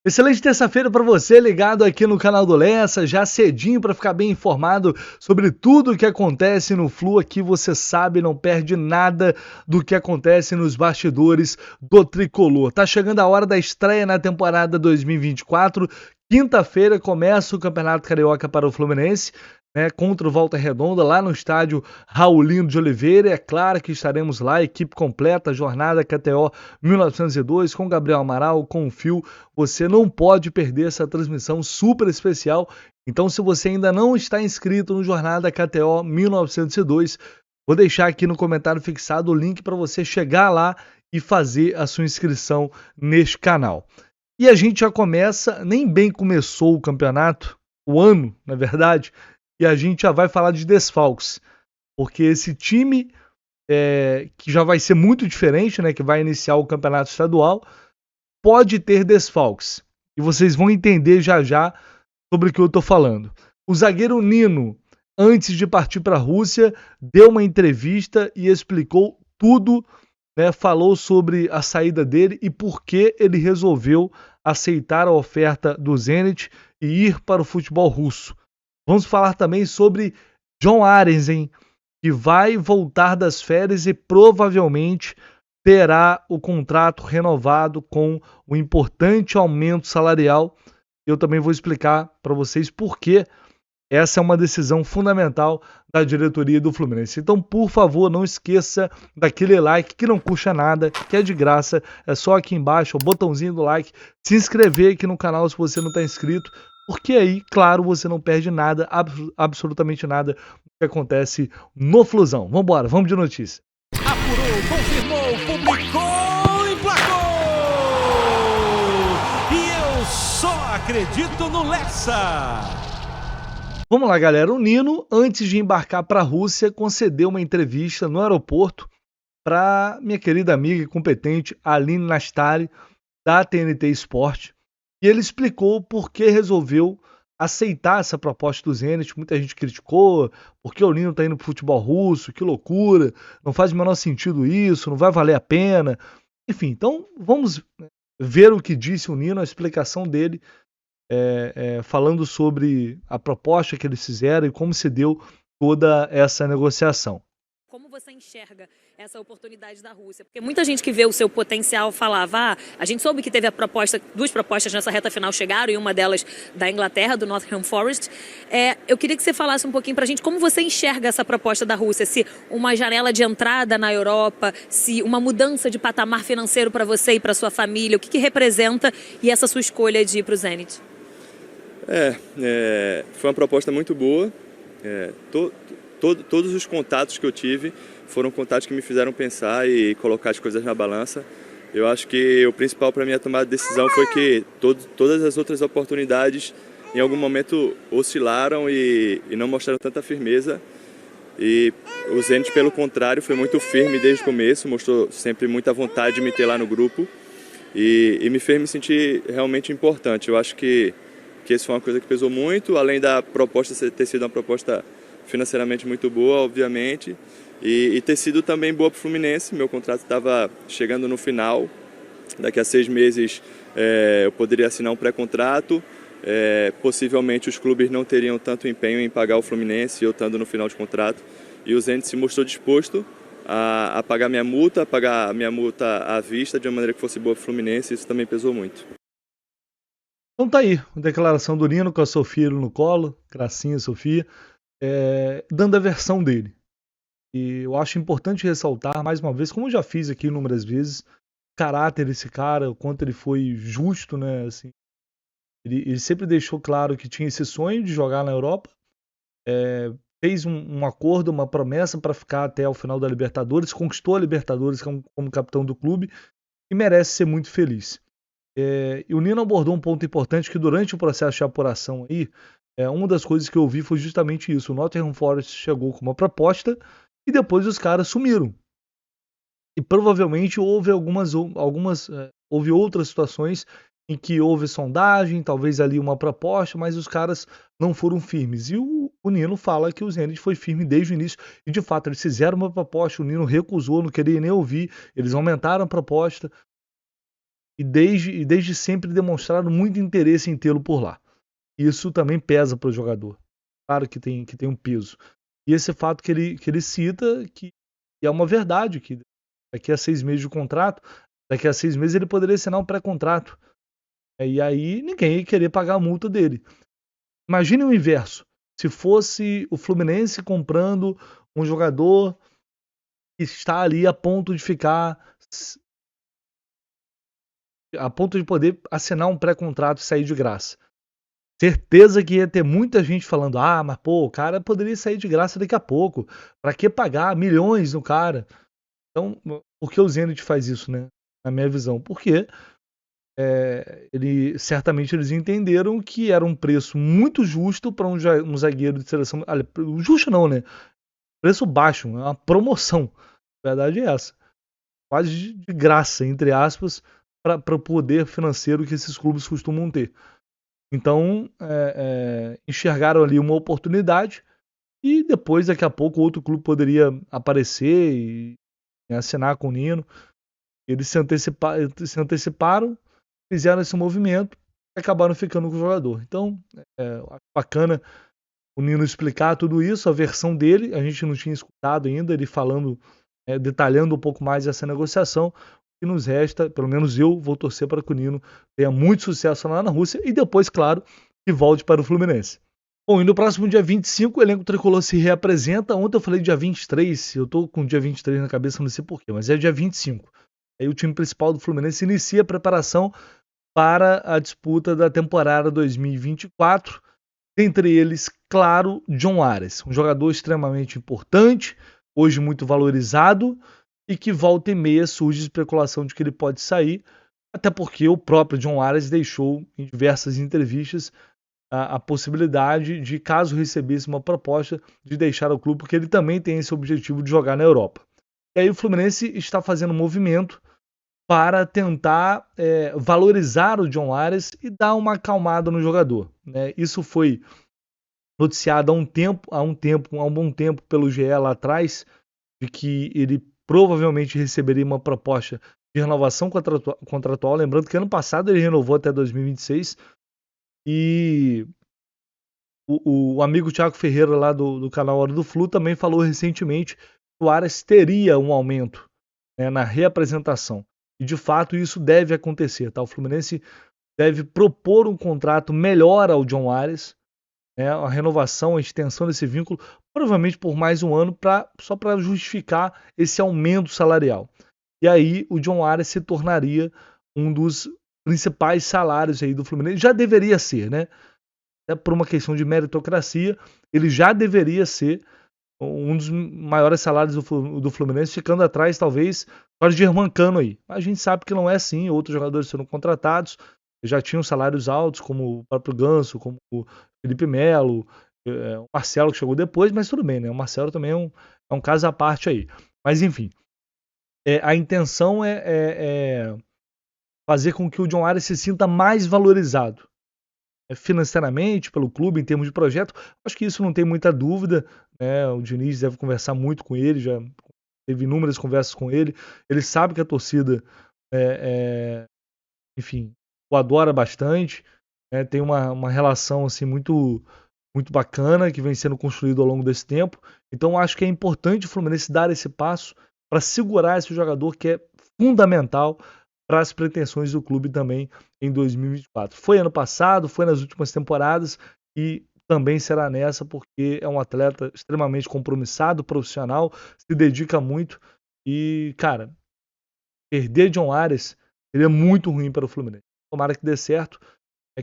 Excelente terça-feira para você, ligado aqui no canal do Lessa, já cedinho para ficar bem informado sobre tudo o que acontece no Flu. Aqui você sabe, não perde nada do que acontece nos bastidores do Tricolor. Tá chegando a hora da estreia na temporada 2024. Quinta-feira começa o Campeonato Carioca para o Fluminense, né, contra o Volta Redonda, lá no estádio Raulino de Oliveira. É claro que estaremos lá, equipe completa, jornada KTO 1902, com Gabriel Amaral, com o Fio. Você não pode perder essa transmissão super especial. Então, se você ainda não está inscrito no Jornada KTO 1902, vou deixar aqui no comentário fixado o link para você chegar lá e fazer a sua inscrição neste canal. E a gente já começa, nem bem começou o campeonato, o ano, na verdade, e a gente já vai falar de desfalques, porque esse time que já vai ser muito diferente, né, que vai iniciar o campeonato estadual, pode ter desfalques. E vocês vão entender já já sobre o que eu estou falando. O zagueiro Nino, antes de partir para a Rússia, deu uma entrevista e explicou tudo, né? Falou sobre a saída dele e por que ele resolveu aceitar a oferta do Zenit e ir para o futebol russo. Vamos falar também sobre John Arenzen, que vai voltar das férias e provavelmente terá o contrato renovado com o importante aumento salarial. Eu também vou explicar para vocês por que essa é uma decisão fundamental da diretoria do Fluminense. Então, por favor, não esqueça daquele like que não custa nada, que é de graça. É só aqui embaixo, o botãozinho do like. Se inscrever aqui no canal se você não está inscrito, porque aí, claro, você não perde nada, absolutamente nada do que acontece no Flusão. Vambora, vamos de notícia. Apurou, confirmou, publicou, emplacou! E eu só acredito no Lessa! Vamos lá, galera. O Nino, antes de embarcar para a Rússia, concedeu uma entrevista no aeroporto para minha querida amiga e competente Aline Nastari, da TNT Sport. E ele explicou por que resolveu aceitar essa proposta do Zenit. Muita gente criticou, porque o Nino está indo para o futebol russo, que loucura, não faz o menor sentido isso, não vai valer a pena. Enfim, então vamos ver o que disse o Nino, a explicação dele, falando sobre a proposta que eles fizeram e como se deu toda essa negociação. Como você enxerga essa oportunidade da Rússia? Porque muita gente que vê o seu potencial falava, a gente soube que teve duas propostas nessa reta final chegaram, e uma delas da Inglaterra, do Nottingham Forest. Eu queria que você falasse um pouquinho pra gente como você enxerga essa proposta da Rússia, se uma janela de entrada na Europa, se uma mudança de patamar financeiro para você e para sua família, o que representa e essa sua escolha de ir para o Zenit? Foi uma proposta muito boa. Todos os contatos que eu tive foram contatos que me fizeram pensar e colocar as coisas na balança. Eu acho que o principal para mim a tomada de decisão foi que todas as outras oportunidades em algum momento oscilaram e não mostraram tanta firmeza. E o Zenit, pelo contrário, foi muito firme desde o começo, mostrou sempre muita vontade de me ter lá no grupo e me fez me sentir realmente importante. Eu acho que isso foi uma coisa que pesou muito, além da proposta ter sido uma proposta financeiramente muito boa, obviamente, e ter sido também boa para o Fluminense. Meu contrato estava chegando no final, daqui a 6 meses eu poderia assinar um pré-contrato, possivelmente os clubes não teriam tanto empenho em pagar o Fluminense, eu estando no final de contrato, e o Zenit se mostrou disposto a pagar minha multa, à vista, de uma maneira que fosse boa para o Fluminense. Isso também pesou muito. Então tá aí, a declaração do Nino com a Sofia no colo, gracinha Sofia, dando a versão dele. E eu acho importante ressaltar, mais uma vez, como eu já fiz aqui inúmeras vezes, o caráter desse cara, o quanto ele foi justo, né? Assim, ele sempre deixou claro que tinha esse sonho de jogar na Europa, fez um acordo, uma promessa para ficar até o final da Libertadores, conquistou a Libertadores como capitão do clube e merece ser muito feliz. E o Nino abordou um ponto importante que durante o processo de apuração aí, uma das coisas que eu vi foi justamente isso. O Nottingham Forest chegou com uma proposta e depois os caras sumiram. E provavelmente houve houve outras situações em que houve sondagem, talvez ali uma proposta, mas os caras não foram firmes. E o Nino fala que o Zenit foi firme desde o início. E de fato, eles fizeram uma proposta, o Nino recusou, não queria nem ouvir, eles aumentaram a proposta. desde sempre demonstraram muito interesse em tê-lo por lá. Isso também pesa para o jogador. Claro que tem um peso. E esse fato que ele cita, que é uma verdade, que daqui a 6 meses de contrato, daqui a 6 meses ele poderia assinar um pré-contrato. E aí ninguém ia querer pagar a multa dele. Imagine o inverso. Se fosse o Fluminense comprando um jogador que está ali a ponto de poder assinar um pré-contrato e sair de graça. Certeza que ia ter muita gente falando, mas pô, o cara poderia sair de graça daqui a pouco. Pra que pagar milhões no cara? Então, por que o Zenit faz isso, né? Na minha visão. Porque certamente eles entenderam que era um preço muito justo para um zagueiro de seleção. Justo não, né? Preço baixo, é uma promoção. A verdade é essa. Quase de graça, entre aspas, para o poder financeiro que esses clubes costumam ter. Então, enxergaram ali uma oportunidade e depois, daqui a pouco, outro clube poderia aparecer e assinar com o Nino. Eles se anteciparam, fizeram esse movimento e acabaram ficando com o jogador. Então, acho bacana o Nino explicar tudo isso, a versão dele. A gente não tinha escutado ainda, ele falando, detalhando um pouco mais essa negociação. Que nos resta, pelo menos eu vou torcer para que o Nino tenha muito sucesso lá na Rússia e depois, claro, que volte para o Fluminense. Bom, e no próximo dia 25 o elenco tricolor se reapresenta. Ontem eu falei dia 23, eu tô com o dia 23 na cabeça, não sei porquê, mas é dia 25. Aí o time principal do Fluminense inicia a preparação para a disputa da temporada 2024. Entre eles, claro, John Ares, um jogador extremamente importante, hoje muito valorizado, e que volta e meia surge especulação de que ele pode sair, até porque o próprio John Ares deixou em diversas entrevistas a possibilidade de, caso recebesse uma proposta, de deixar o clube, porque ele também tem esse objetivo de jogar na Europa. E aí o Fluminense está fazendo um movimento para tentar valorizar o John Ares e dar uma acalmada no jogador, né? Isso foi noticiado há um bom tempo pelo GE lá atrás, de que ele provavelmente receberia uma proposta de renovação contratual. Lembrando que ano passado ele renovou até 2026. E o amigo Thiago Ferreira lá do canal Hora do Flu também falou recentemente que o Ares teria um aumento, né, na reapresentação. E de fato isso deve acontecer. Tá? O Fluminense deve propor um contrato melhor ao John Ares, a renovação, a extensão desse vínculo, provavelmente por mais um ano, só para justificar esse aumento salarial. E aí o John Ares se tornaria um dos principais salários aí do Fluminense. Já deveria ser, né? Até por uma questão de meritocracia, ele já deveria ser um dos maiores salários do Fluminense, ficando atrás, talvez, do Germancano aí. Mas a gente sabe que não é assim, outros jogadores foram contratados, já tinham salários altos, como o próprio Ganso, como o Felipe Melo, o Marcelo que chegou depois, mas tudo bem, né? O Marcelo também é um caso à parte aí. Mas enfim, a intenção é fazer com que o John Ares se sinta mais valorizado financeiramente pelo clube, em termos de projeto. Acho que isso não tem muita dúvida, né? O Diniz deve conversar muito com ele, já teve inúmeras conversas com ele. Ele sabe que a torcida, enfim, o adora bastante. Tem uma relação assim muito, muito bacana que vem sendo construída ao longo desse tempo. Então acho que é importante o Fluminense dar esse passo para segurar esse jogador que é fundamental para as pretensões do clube também em 2024. Foi ano passado, foi nas últimas temporadas e também será nessa, porque é um atleta extremamente compromissado, profissional, se dedica muito e, cara, perder John Ares seria muito ruim para o Fluminense. Tomara que dê certo,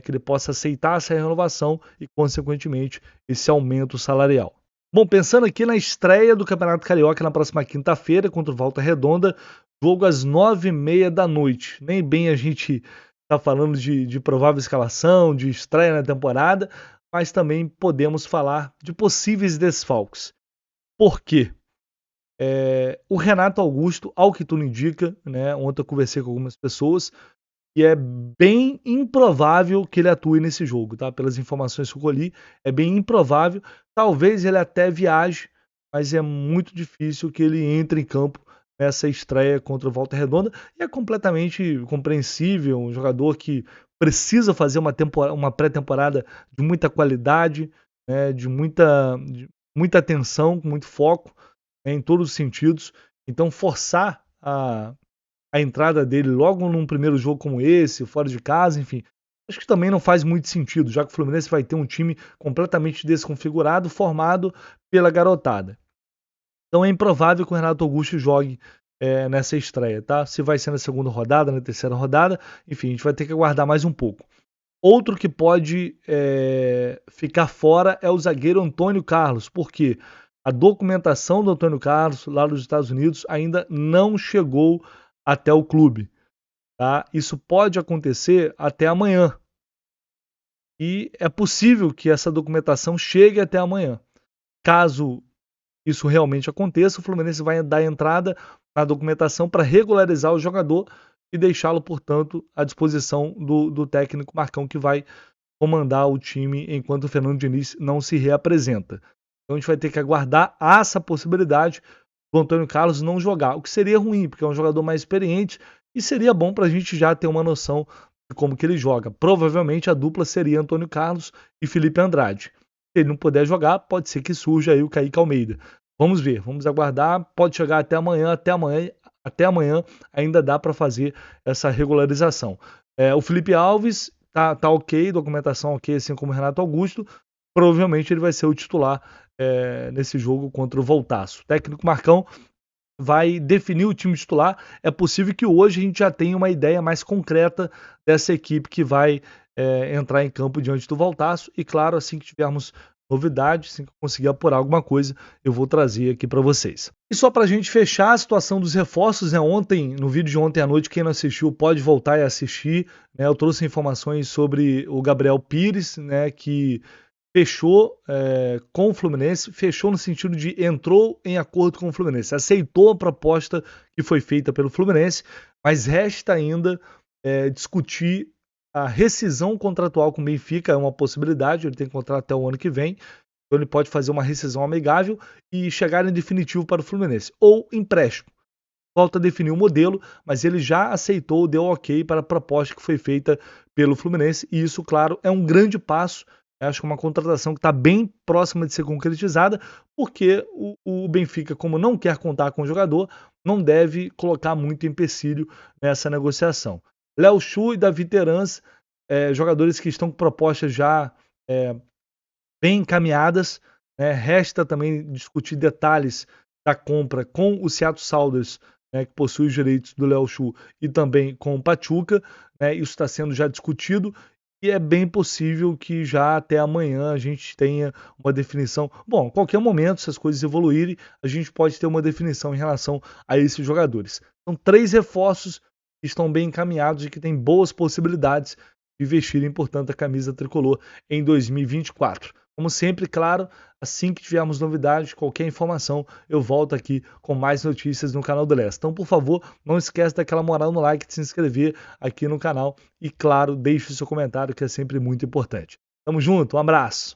que ele possa aceitar essa renovação e, consequentemente, esse aumento salarial. Bom, pensando aqui na estreia do Campeonato Carioca na próxima quinta-feira contra o Volta Redonda, jogo às 9h30 da noite. Nem bem a gente está falando de provável escalação, de estreia na temporada, mas também podemos falar de possíveis desfalques. Por quê? O Renato Augusto, ao que tudo indica, né, ontem eu conversei com algumas pessoas, e é bem improvável que ele atue nesse jogo, tá? Pelas informações que eu colhi, é bem improvável. Talvez ele até viaje, mas é muito difícil que ele entre em campo nessa estreia contra o Volta Redonda, e é completamente compreensível, um jogador que precisa fazer uma pré-temporada de muita qualidade, né, de muita atenção, com muito foco, né, em todos os sentidos. Então forçar a entrada dele logo num primeiro jogo como esse, fora de casa, enfim, acho que também não faz muito sentido, já que o Fluminense vai ter um time completamente desconfigurado, formado pela garotada. Então é improvável que o Renato Augusto jogue nessa estreia, tá? Se vai ser na segunda rodada, na terceira rodada, enfim, a gente vai ter que aguardar mais um pouco. Outro que pode ficar fora é o zagueiro Antônio Carlos, porque a documentação do Antônio Carlos lá nos Estados Unidos ainda não chegou até o clube, tá? Isso pode acontecer até amanhã. E é possível que essa documentação chegue até amanhã. Caso isso realmente aconteça, o Fluminense vai dar entrada na documentação para regularizar o jogador e deixá-lo, portanto, à disposição do técnico Marcão, que vai comandar o time enquanto o Fernando Diniz não se reapresenta. Então a gente vai ter que aguardar essa possibilidade do Antônio Carlos não jogar, o que seria ruim, porque é um jogador mais experiente e seria bom para a gente já ter uma noção de como que ele joga. Provavelmente a dupla seria Antônio Carlos e Felipe Andrade. Se ele não puder jogar, pode ser que surja aí o Kaique Almeida. Vamos ver, vamos aguardar, pode chegar até amanhã ainda dá para fazer essa regularização. O Felipe Alves tá ok, documentação ok, assim como o Renato Augusto, provavelmente ele vai ser o titular nesse jogo contra o Voltaço. O técnico Marcão vai definir o time titular. É possível que hoje a gente já tenha uma ideia mais concreta dessa equipe que vai entrar em campo diante do Voltaço. E claro, assim que tivermos novidade, assim que eu conseguir apurar alguma coisa, eu vou trazer aqui para vocês. E só para a gente fechar a situação dos reforços, né? No vídeo de ontem à noite, quem não assistiu pode voltar e assistir, né? Eu trouxe informações sobre o Gabriel Pires, né? Que fechou com o Fluminense, fechou no sentido de entrou em acordo com o Fluminense, aceitou a proposta que foi feita pelo Fluminense, mas resta ainda discutir a rescisão contratual com o Benfica, é uma possibilidade, ele tem contrato até o ano que vem, então ele pode fazer uma rescisão amigável e chegar em definitivo para o Fluminense, ou empréstimo. Falta definir o modelo, mas ele já aceitou, deu ok para a proposta que foi feita pelo Fluminense, e isso, claro, é um grande passo. Acho que é uma contratação que está bem próxima de ser concretizada, porque o Benfica, como não quer contar com o jogador, não deve colocar muito empecilho nessa negociação. Léo Chu e Davi Terans, jogadores que estão com propostas já bem encaminhadas, né? Resta também discutir detalhes da compra com o Seattle Sounders, né, que possui os direitos do Léo Chu, e também com o Pachuca, né? Isso está sendo já discutido. E é bem possível que já até amanhã a gente tenha uma definição. Bom, a qualquer momento, se as coisas evoluírem, a gente pode ter uma definição em relação a esses jogadores. São 3 reforços que estão bem encaminhados e que têm boas possibilidades de vestirem, portanto, a camisa tricolor em 2024. Como sempre, claro, assim que tivermos novidades, qualquer informação, eu volto aqui com mais notícias no canal do Leste. Então, por favor, não esquece daquela moral no like, de se inscrever aqui no canal e, claro, deixe o seu comentário, que é sempre muito importante. Tamo junto, um abraço!